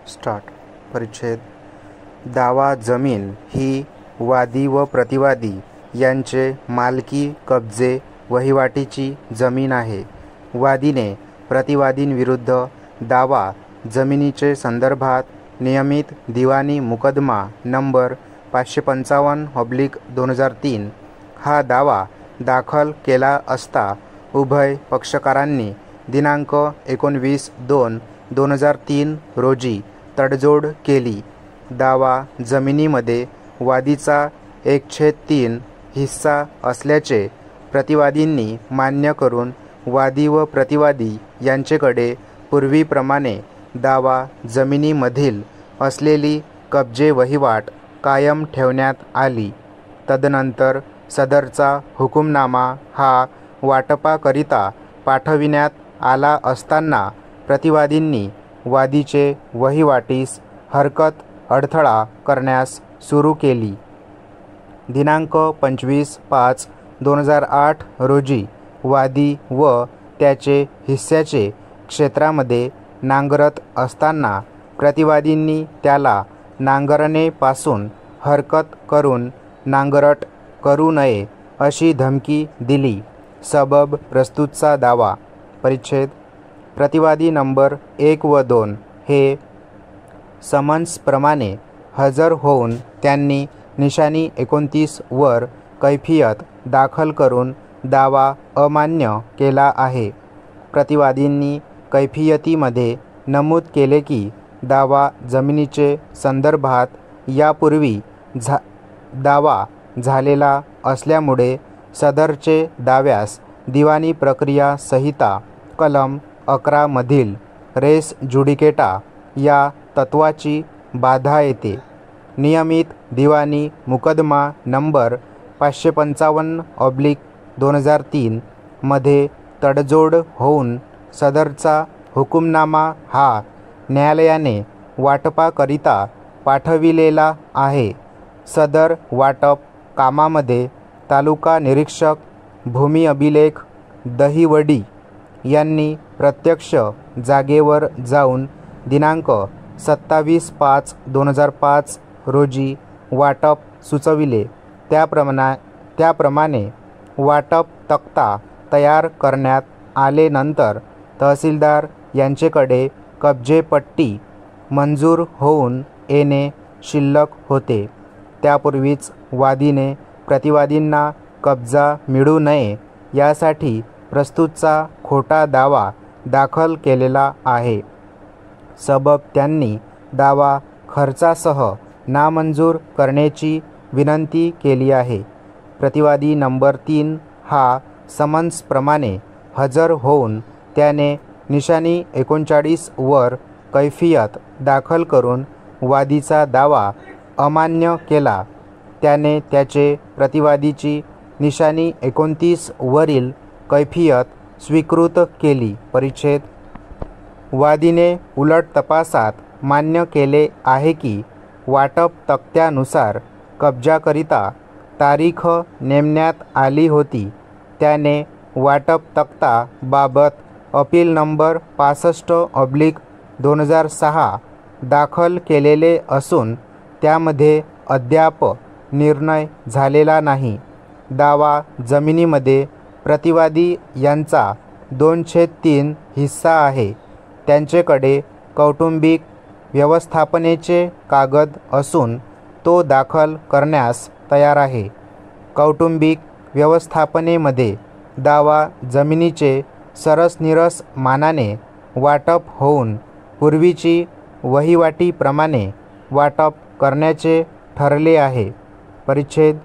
Start. परिच्छेद. दावा जमीन ही वादी व प्रतिवादी यांचे मालकी कब्जे वहिवाटीची जमीन आहे. वादीने प्रतिवादींविरुद्ध दावा जमिनीचे संदर्भात नियमित दिवाणी मुकदमा नंबर 555/2003 हा दावा दाखल केला असता उभय पक्षकारांनी दिनांक 19/2/2003 रोजी तडजोड केली. दावा जमिनीमध्ये वादीचा 1/3 हिस्सा असल्याचे प्रतिवादींनी मान्य करून वादी व प्रतिवादी यांचेकडे पूर्वीप्रमाणे दावा जमिनीमधील असलेली कब्जे वहिवाट कायम ठेवण्यात आली. तदनंतर सदरचा हुकुमनामा हा वाटपाकरिता पाठविण्यात आला असताना प्रतिवादींनी वादीचे वहिवाटीस हरकत अडथळा करण्यास सुरू केली. दिनांक 25/5/2008 रोजी वादी व त्याचे हिस्स्याचे क्षेत्रामध्ये नांगरत असताना प्रतिवादींनी त्याला नांगरणेपासून हरकत करून नांगरट करू नये अशी धमकी दिली. सबब प्रस्तुतचा दावा. परिच्छेद. प्रतिवादी नंबर 1 व 2 हे समन्सप्रमाणे हजर होऊन त्यांनी निशाणी 29 वर कैफियत दाखल करून दावा अमान्य केला आहे. प्रतिवादींनी कैफियतीमध्ये नमूद केले की दावा जमिनीचे संदर्भात यापूर्वी दावा झालेला असल्यामुळे सदरचे दाव्यास दिवाणी प्रक्रिया संहिता कलम 11 मधील रेस जुडिकेटा या तत्वाची बाधा येते. नियमित दिवाणी मुकदमा नंबर 555/2003 मध्ये तडजोड होऊन सदरचा हुकुमनामा हा न्यायालयाने वाटपाकरिता पाठविलेला आहे. सदर वाटप कामामध्ये तालुका निरीक्षक भूमी अभिलेख दहिवडी यांनी प्रत्यक्ष जागेवर जाऊन दिनांक 27/5/2005 रोजी वाटप सुचविले. त्याप्रमाणे वाटप तक्ता तयार करण्यात आलेनंतर तहसीलदार यांचेकडे कब्जेपट्टी मंजूर होऊन येणे शिल्लक होते. त्यापूर्वीच वादीने प्रतिवादींना कब्जा मिळू नये यासाठी प्रस्तुतचा खोटा दावा दाखल केलेला आहे. सबब त्यांनी दावा खर्चासह नामंजूर करण्याची विनंती केली आहे. प्रतिवादी नंबर 3 हा समन्सप्रमाणे हजर होऊन त्याने निशाणी 39 वर कैफियत दाखल करून वादीचा दावा अमान्य केला. त्याने त्याचे प्रतिवादीची निशाणी 29 वरील कैफियत स्वीकृत केली. परिच्छेद. वादीने उलट तपासात मान्य केले आहे की वाटप तक्त्यानुसार कब्जाकरिता तारीख नेमण्यात आली होती. त्याने वाटप तक्ता बाबत अपील नंबर 65/2006 दाखल केलेले असून त्यामध्ये अद्याप निर्णय झालेला नाही. दावा जमिनीमध्ये प्रतिवादी यांचा 2/3 हिस्सा आहे. त्यांचेकडे कौटुंबिक व्यवस्थापनेचे कागद असून तो दाखल करण्यास तयार आहे. कौटुंबिक व्यवस्थापनेमध्ये दावा जमिनीचे सरसनिरस मानाने वाटप होऊन पूर्वीची वहिवाटीप्रमाणे वाटप करण्याचे ठरले आहे. परिच्छेद.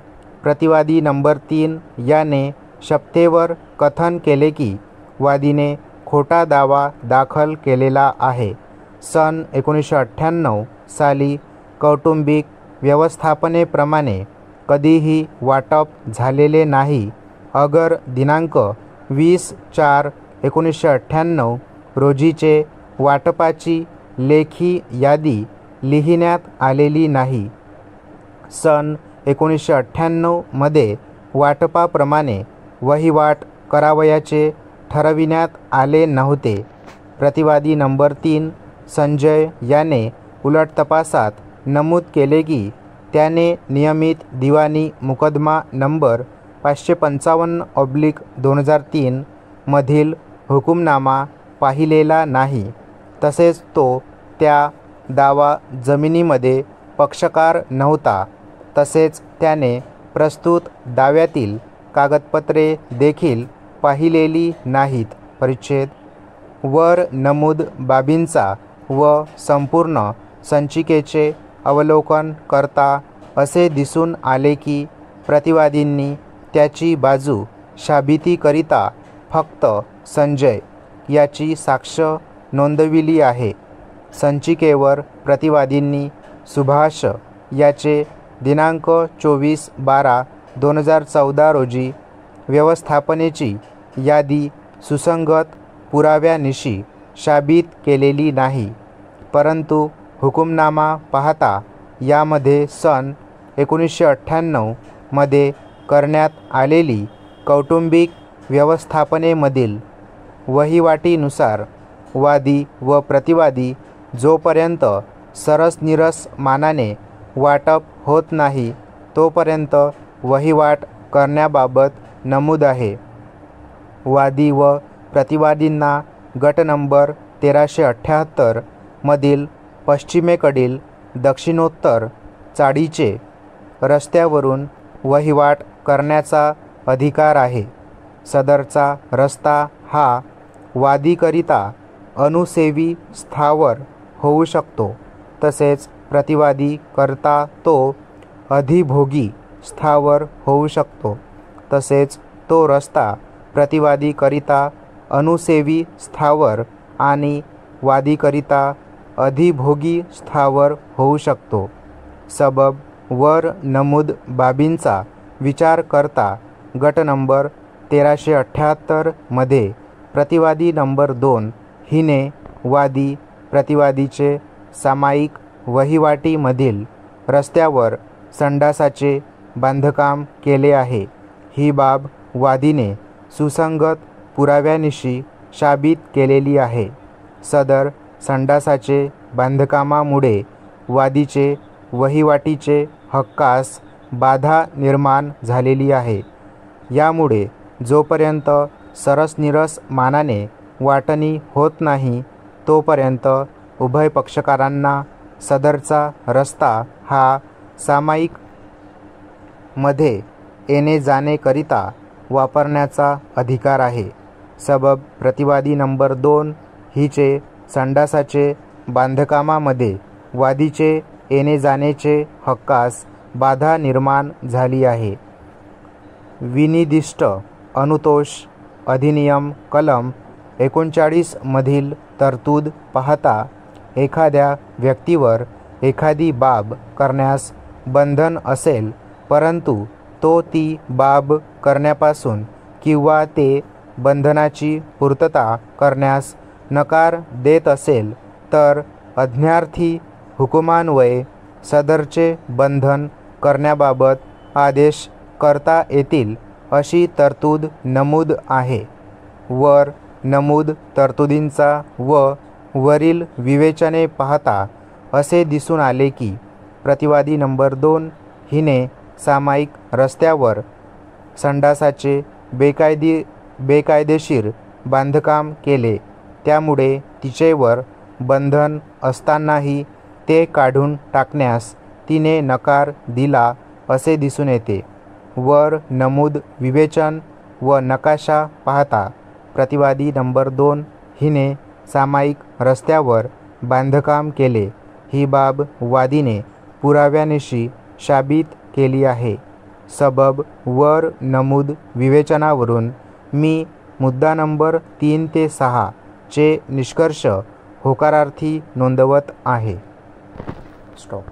प्रतिवादी नंबर 3 याने शपथेवर कथन केले की वादीने खोटा दावा दाखल केलेला आहे. सन 1998 साली कौटुंबिक व्यवस्थापनेप्रमाणे कधीही वाटप झालेले नाही. अगर दिनांक 20/4/1998 रोजीचे वाटपाची लेखी यादी लिहिण्यात आलेली नाही. सन 1998 मध्ये वाटपाप्रमाणे वहिवाट करावयाचे ठरविण्यात आले नव्हते. प्रतिवादी नंबर 3 संजय याने उलट तपासात नमूद केले की त्याने नियमित दिवाणी मुकदमा नंबर 555/2003 मधील हुकुमनामा पाहिलेला नाही, तसेच तो त्या दावा जमिनीमध्ये पक्षकार नव्हता, तसेच त्याने प्रस्तुत दाव्यातील कागदपत्रे देखील पाहिलेली नाहीत. परिच्छेद वर नमूद बाबींचा व संपूर्ण संचिकेचे अवलोकन करता असे दिसून आले की प्रतिवादींनी त्याची बाजू साबितीकरिता फक्त संजय याची साक्ष नोंदविली आहे. संचिकेवर प्रतिवादींनी सुभाष याचे दिनांक 24/12/2014 रोजी व्यवस्थापनेची यादी सुसंगत पुराव्यानिशी साबित केलेली नाही, परंतु हुकुमनामा पाहता यामध्ये सन 1998 मध्ये करण्यात आलेली कौटुंबिक व्यवस्थापनेमधील वहिवाटीनुसार वादी व प्रतिवादी जोपर्यंत सरसनिरस मानाने वाटप होत नाही तोपर्यंत वहिवाट करण्याबाबत नमूद आहे. वादी व प्रतिवादींना गट नंबर 1378 मधील पश्चिमेकडील दक्षिणोत्तर चाळीचे रस्त्यावरून वहिवाट करण्याचा अधिकार आहे. सदरचा रस्ता हा वादीकरिता अनुसेवी स्थावर होऊ शकतो, तसेच प्रतिवादी करता तो अधिभोगी स्थावर होऊ शकतो. तसेच तो रस्ता प्रतिवादीकरिता अनुसेवी स्थावर आणि वादीकरिता अधिभोगी स्थावर होऊ शकतो. सबब वर नमूद बाबींचा विचार करता गट नंबर 1378 मध्ये प्रतिवादी नंबर 2 हिने वादी प्रतिवादीचे सामायिक वहिवाटीमधील रस्त्यावर संडासाचे बांधकाम केले आहे. ही बाब वादीने सुसंगत पुराव्यानिशी साबित केलेली आहे. सदर संडासाचे बांधकामामुळे वादीचे वहिवाटीचे हक्कास बाधा निर्माण झालेली आहे. यामुळे जोपर्यंत सरसनिरस मानाने वाटणी होत नाही तोपर्यंत उभय पक्षकारांना सदरचा रस्ता हा सामायिक मध्ये येणे जाणे करिता वापरण्याचा अधिकार आहे. सबब प्रतिवादी नंबर 2 हिचे संडासाचे बांधकामामध्ये वादीचे येणे जाण्याचे हक्कास बाधा निर्माण झाली आहे. विनिर्दिष्ट अनुतोष अधिनियम कलम 39 मधील तरतूद पाहता एखाद्या व्यक्तीवर एखादी बाब करण्यास बंधन असेल, परंतु तो ती बाब करण्यापासून किंवा ते बंधनाची पूर्तता करण्यास नकार देत असेल तर आज्ञार्थी हुकुमान्वये सदरचे बंधन करण्याबाबत आदेश करता येतील अशी तरतूद नमूद आहे. वर नमूद तरतुदींचा व वरील विवेचने पाहता असे दिसून आले की प्रतिवादी नंबर 2 हिने सामायिक रस्त्यावर संडासाचे बेकायदेशीर बांधकाम केले, त्यामुळे तिचेवर बंधन असतानाही ते काढून टाकण्यास तिने नकार दिला असे दिसून येते. वर नमूद विवेचन व नकाशा पाहता प्रतिवादी नंबर 2 हिने सामायिक रस्त्यावर बांधकाम केले. ही बाब वादीने पुराव्यानिशी साबित केली आहे. सबब वर नमूद विवेचनावरून मी मुद्दा नंबर 3 ते 6 चे निष्कर्ष होकारार्थी नोंदवत आहे. स्टॉप.